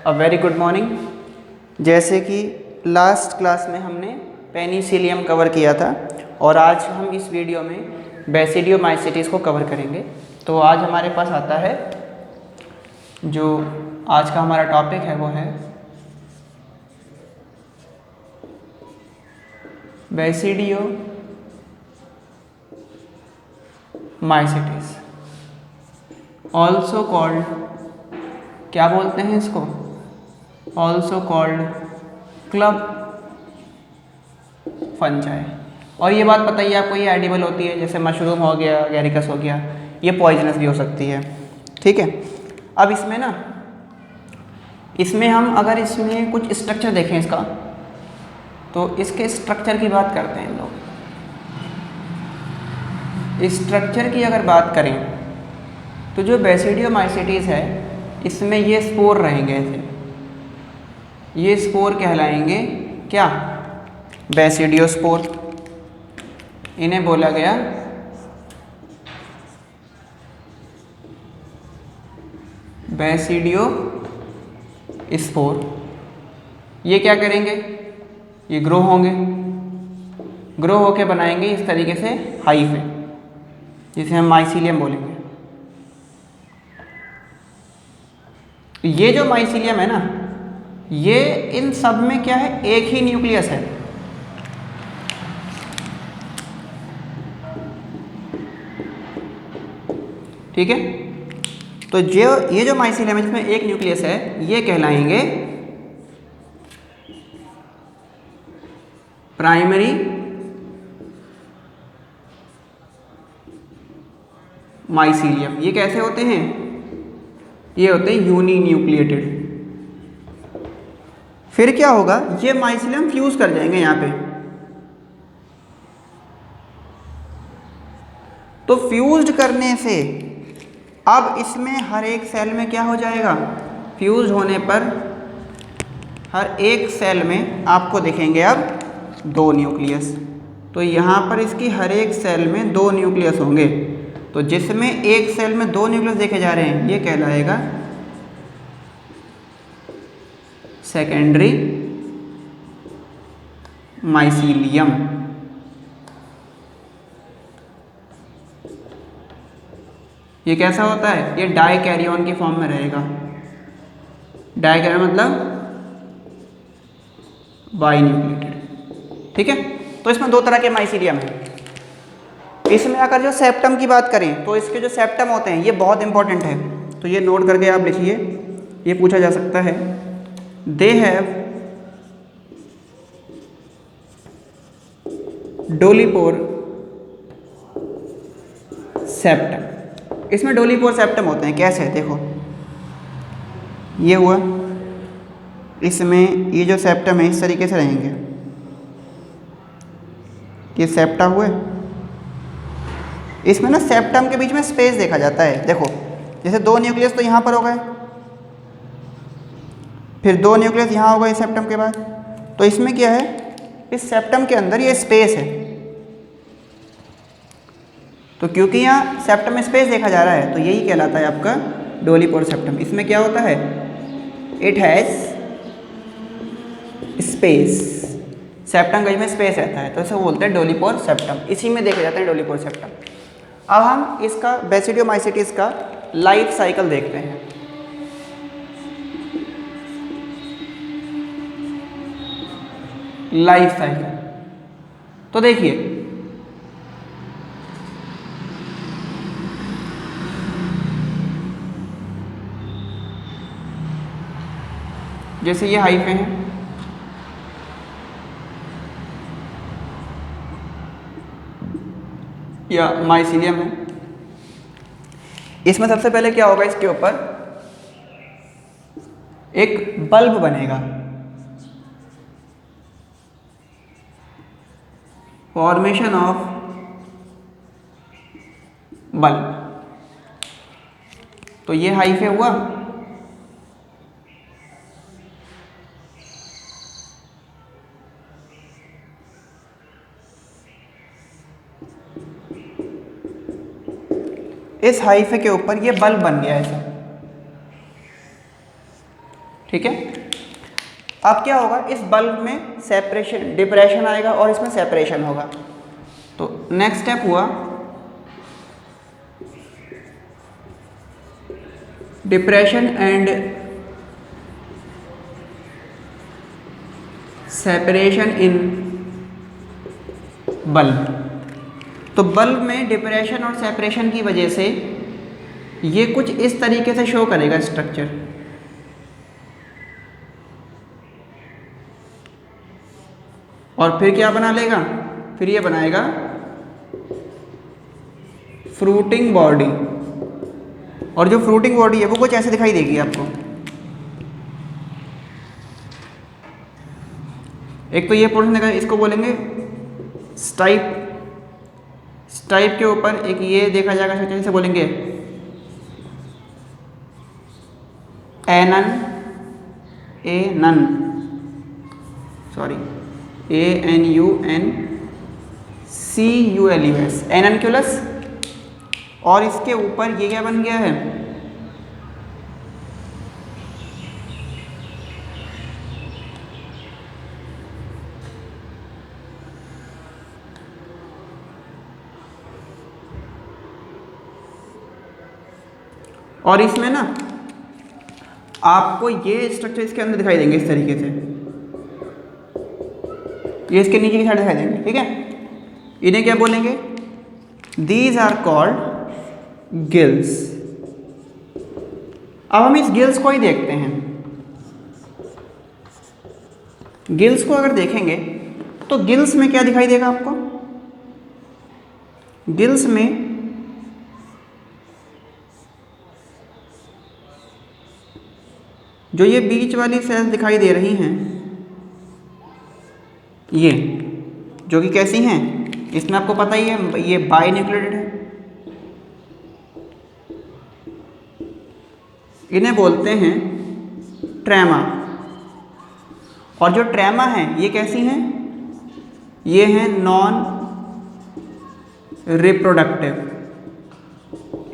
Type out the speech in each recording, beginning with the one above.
A very good morning. जैसे कि last class में हमने पेनिसिलियम कवर किया था और आज हम इस वीडियो में बेसिडियोमाइसीट्स को कवर करेंगे। तो आज हमारे पास आता है जो आज का हमारा टॉपिक है वो है बेसिडियोमाइसीट्स, ऑल्सो कॉल्ड, क्या बोलते हैं इसको, ऑल्सो कॉल्ड क्लब फंजाई। और ये बात पता ही आपको, ये एडिबल होती है, जैसे मशरूम हो गया, गैरिकस हो गया, ये पॉइजनस भी हो सकती है। ठीक है, अब इसमें हम अगर इसमें कुछ स्ट्रक्चर देखें इसका, तो इसके स्ट्रक्चर की बात करते हैं लोग। स्ट्रक्चर की अगर बात करें तो जो बेसिडियोमाइसीट्स है इसमें ये स्पोर रहेंगे ऐसे, ये स्पोर कहलाएंगे क्या, बेसिडियोस्पोर। इन्हें बोला गया बेसिडियोस्पोर। ये क्या करेंगे, ये ग्रो होंगे, ग्रो होके बनाएंगे इस तरीके से हाइफे, जिसे हम माइसीलियम बोलेंगे। ये जो माइसीलियम है ना, ये इन सब में क्या है, एक ही न्यूक्लियस है। ठीक है, तो ये जो माइसीलियम है जिसमें एक न्यूक्लियस है, ये कहलाएंगे प्राइमरी माइसीलियम। ये कैसे होते हैं, ये होते हैं यूनिन्यूक्लिएटेड। फिर क्या होगा, ये माइसीलियम फ्यूज कर जाएंगे यहाँ पे, तो फ्यूज्ड करने से अब इसमें हर एक सेल में क्या हो जाएगा, फ्यूज होने पर हर एक सेल में आपको दिखेंगे अब 2 न्यूक्लियस। तो यहाँ पर इसकी हर एक सेल में 2 न्यूक्लियस होंगे। तो जिसमें एक सेल में 2 न्यूक्लियस देखे जा रहे हैं, ये कहलाएगा सेकेंडरी माइसीलियम। ये कैसा होता है, ये डाइकैरियन की फॉर्म में रहेगा। डाइकैरियन मतलब बाइन्यूक्लिएटेड। ठीक है, तो इसमें 2 तरह के माइसीलियम हैं। इसमें अगर जो सेप्टम की बात करें तो इसके जो सेप्टम होते हैं ये बहुत इंपॉर्टेंट है, तो ये नोट करके आप लिखिए, ये पूछा जा सकता है। They have dolipore septum. इसमें डोलीपोर सेप्टम होते हैं, कैसे है देखो, ये हुआ, इसमें ये जो सेप्टम है इस तरीके से रहेंगे, ये सेप्टा हुए। इसमें ना सेप्टम के बीच में स्पेस देखा जाता है, देखो जैसे 2 न्यूक्लियस तो यहाँ पर हो गए, फिर 2 न्यूक्लियस यहाँ हो गए सेप्टम के बाद, तो इसमें क्या है, इस सेप्टम के अंदर ये स्पेस है। तो क्योंकि यहाँ सेप्टम में स्पेस देखा जा रहा है, तो यही कहलाता है आपका डोलीपोर सेप्टम। इसमें क्या होता है, इट हैज़ स्पेस, सेप्टम के बीच में स्पेस रहता है, तो इसे बोलते हैं डोलीपोर सेप्टम। इसी में देखे जाते हैं डोलीपोर सेप्टम। अब हम इसका बेसिडियोमाइसीट्स का लाइफ साइकिल देखते हैं। लाइफ साइकिल, तो देखिए जैसे ये हाइफे हैं, या माइसीलियम है, इसमें सबसे पहले क्या होगा, इसके ऊपर एक बल्ब बनेगा, फॉर्मेशन ऑफ बल्ब। तो ये हाइफे हुआ, इस हाइफे के ऊपर ये बल्ब बन गया ऐसा। ठीक है। अब क्या होगा, इस बल्ब में सेपरेशन, डिप्रेशन आएगा और इसमें सेपरेशन होगा। तो नेक्स्ट स्टेप हुआ depression and separation in bulb. तो बल्ब में डिप्रेशन और सेपरेशन की वजह से ये कुछ इस तरीके से शो करेगा स्ट्रक्चर। और फिर क्या बना लेगा, फिर ये बनाएगा फ्रूटिंग बॉडी। और जो फ्रूटिंग बॉडी है वो कुछ ऐसे दिखाई देगी आपको। एक तो ये पोर्शन देखा, इसको बोलेंगे स्टाइप। स्टाइप के ऊपर एक ये देखा जाएगा स्ट्रक्चर, इसे बोलेंगे एनन, ANUNCULUS, एननक्यूलस। और इसके ऊपर ये क्या बन गया है, और इसमें ना आपको ये स्ट्रक्चर इसके अंदर दिखाई देंगे इस तरीके से, ये इसके नीचे की साइड दिखाई देंगे। ठीक है, इन्हें क्या बोलेंगे, दीज आर कॉल्ड गिल्स। अब हम इस गिल्स को ही देखते हैं। गिल्स को अगर देखेंगे तो गिल्स में क्या दिखाई देगा आपको, गिल्स में जो ये बीच वाली सेल्स दिखाई दे रही हैं, ये जो कि कैसी हैं, इसमें आपको पता ही है ये बाइन्यूक्लिएटेड है। इन्हें बोलते हैं ट्रेमा। और जो ट्रेमा है ये कैसी हैं, ये हैं नॉन रिप्रोडक्टिव,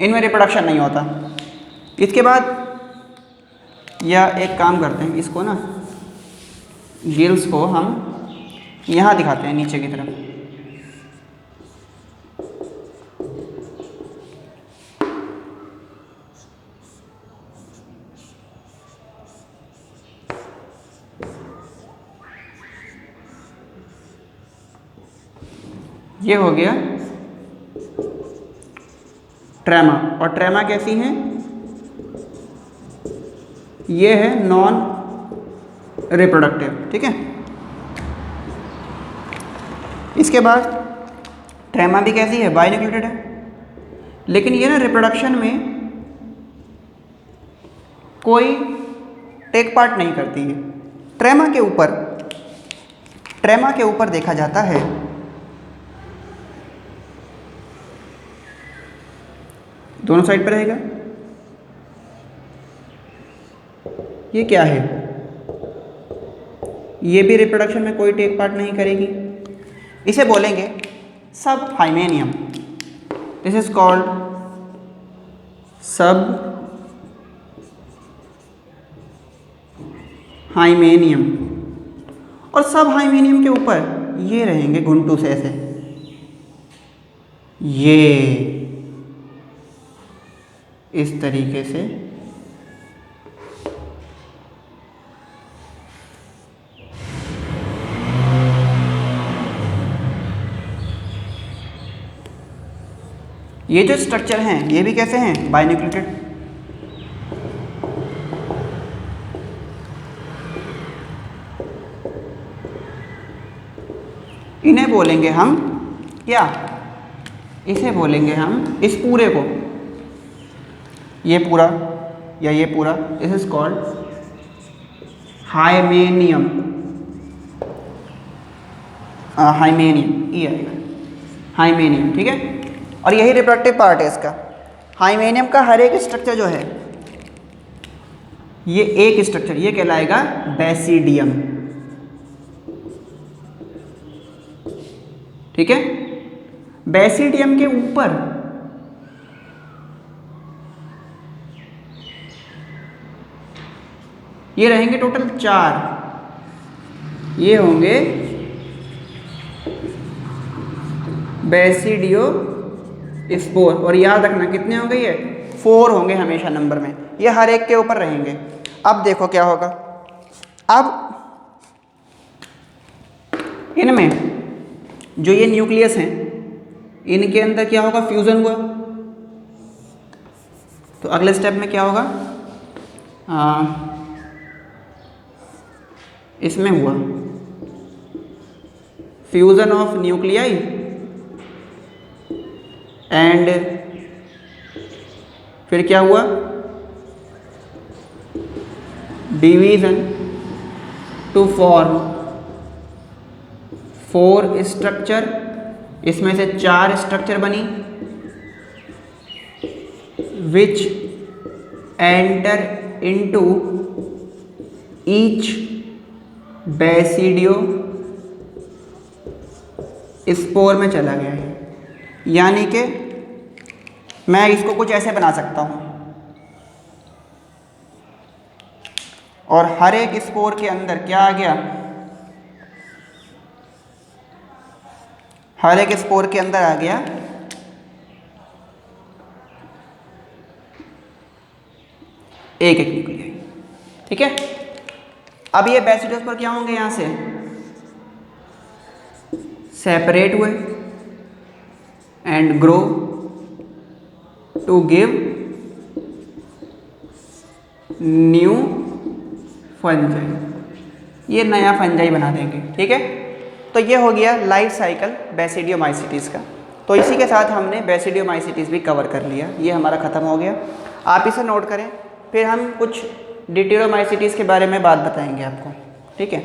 इनमें रिप्रोडक्शन नहीं होता। इसके बाद या एक काम करते हैं, इसको ना गिल्स को हम यहाँ दिखाते हैं नीचे की तरफ। ये हो गया ट्रेमा। और ट्रेमा कैसी हैं, ये है नॉन रिप्रोडक्टिव। ठीक है, इसके बाद ट्रेमा भी कैसी है, बाइन्यूक्लिएटेड है, लेकिन ये ना रिप्रोडक्शन में कोई टेक पार्ट नहीं करती है। ट्रेमा के ऊपर देखा जाता है दोनों साइड पर रहेगा। ये क्या है, ये भी रिप्रोडक्शन में कोई टेक पार्ट नहीं करेगी। इसे बोलेंगे सब हाइमेनियम। दिस इज कॉल्ड सब हाइमेनियम। और सब हाइमेनियम के ऊपर ये रहेंगे घुंटू से ऐसे, ये इस तरीके से ये जो स्ट्रक्चर हैं ये भी कैसे हैं, बाइन्यूक्लिएटेड। इन्हें बोलेंगे हम क्या, इसे बोलेंगे हम इस पूरे को, ये पूरा या ये पूरा, this is called hymenium. Hymenium ये आएगा, हाइमेनियम। ठीक है, और यही रिप्रोडक्टिव पार्ट है इसका। हाइमेनियम का हर एक स्ट्रक्चर जो है, ये एक स्ट्रक्चर ये कहलाएगा बेसिडियम। ठीक है, बेसिडियम के ऊपर ये रहेंगे टोटल 4, ये होंगे बेसिडियो स्पोर। और याद रखना कितने होंगे ये, 4 होंगे हमेशा नंबर में, ये हर एक के ऊपर रहेंगे। अब देखो क्या होगा, अब इनमें जो ये न्यूक्लियस हैं इनके अंदर क्या होगा, फ्यूज़न हुआ। तो अगले स्टेप में क्या होगा, इसमें हुआ फ्यूज़न ऑफ न्यूक्लियाई एंड फिर क्या हुआ, डिवीज़न टू फॉर्म 4 स्ट्रक्चर, इसमें से 4 स्ट्रक्चर बनी, विच enter into each basidio spore में चला गया है। यानी कि मैं इसको कुछ ऐसे बना सकता हूँ, और हर एक स्पोर के अंदर क्या आ गया, हर एक स्पोर के अंदर आ गया एक न्यूक्लियाई। ठीक है, अब ये बेसिडियो स्पोर क्या होंगे, यहां से सेपरेट हुए and grow to give new fungi, ये नया फंजाई बना देंगे। ठीक है, तो ये हो गया लाइफ साइकिल बेसिडियोमाइसीटीज का। तो इसी के साथ हमने बेसिडियोमाइसीटीज भी कवर कर लिया, ये हमारा ख़त्म हो गया। आप इसे नोट करें, फिर हम कुछ डिटेरोमाइसीटीज के बारे में बात बताएंगे आपको। ठीक है,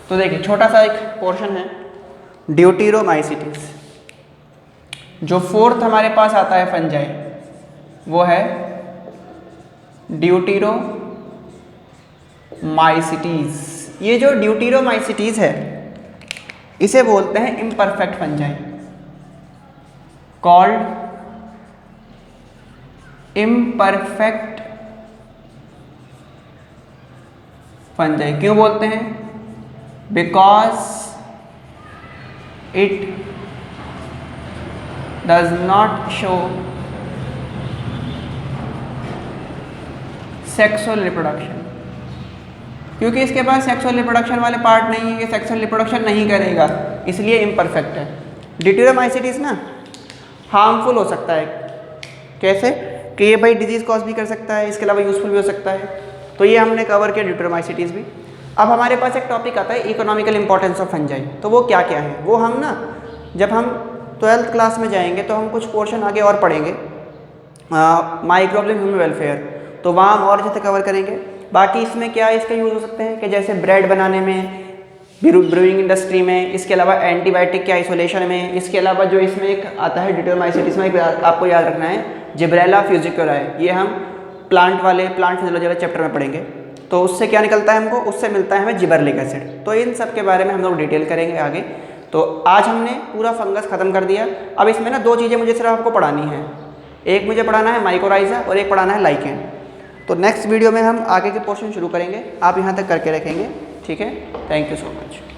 तो देखिए छोटा सा एक पोर्शन है ड्यूटेरोमाइसीटीज। जो 4th हमारे पास आता है फंजाई वो है ड्यूटेरोमाइसीटीज। ये जो ड्यूटेरोमाइसीटीज है इसे बोलते हैं imperfect fungi, called imperfect fungi. क्यों बोलते हैं, because it does not show sexual reproduction, क्योंकि इसके पास सेक्सुअल रिप्रोडक्शन वाले पार्ट नहीं है, ये सेक्सुअल रिप्रोडक्शन नहीं करेगा, इसलिए इम्परफेक्ट है। ड्यूटेरोमाइसीटीज ना हार्मफुल हो सकता है, कैसे कि ये भाई डिजीज़ कॉज भी कर सकता है, इसके अलावा यूजफुल भी हो सकता है। तो ये हमने कवर किया ड्यूटेरोमाइसीटीज भी। अब हमारे पास एक टॉपिक आता है इकोनॉमिकल इंपॉर्टेंस ऑफ फंजाई। तो वो क्या क्या है, वो हम ना जब हम 12th क्लास में जाएंगे तो हम कुछ पोर्शन आगे और पढ़ेंगे, माइक्रोऑर्गेनिज्म ह्यूमन वेलफेयर, तो वहाँ हम और जैसे कवर करेंगे। बाकी इसमें क्या इसके यूज़ हो सकते हैं कि जैसे ब्रेड बनाने में, ब्रूइंग इंडस्ट्री में, इसके अलावा एंटीबायोटिक के आइसोलेशन में, इसके अलावा जो इसमें एक आता है ड्यूटेरोमाइसीटीज में आपको याद रखना है जिब्रेला फ्यूजिकुलाए, ये हम प्लांट फिजियोलॉजी वाले चैप्टर में पढ़ेंगे। तो उससे क्या निकलता है हमको, उससे मिलता है हमें जिबरेलिक एसिड। तो इन सब के बारे में हम लोग डिटेल करेंगे आगे। तो आज हमने पूरा फंगस ख़त्म कर दिया। अब इसमें ना 2 चीज़ें मुझे सिर्फ आपको पढ़ानी है, एक मुझे पढ़ाना है माइकोराइजा और एक पढ़ाना है लाइकेन। तो नेक्स्ट वीडियो में हम आगे के पोर्शन शुरू करेंगे, आप यहाँ तक करके रखेंगे। ठीक है, थैंक यू सो मच।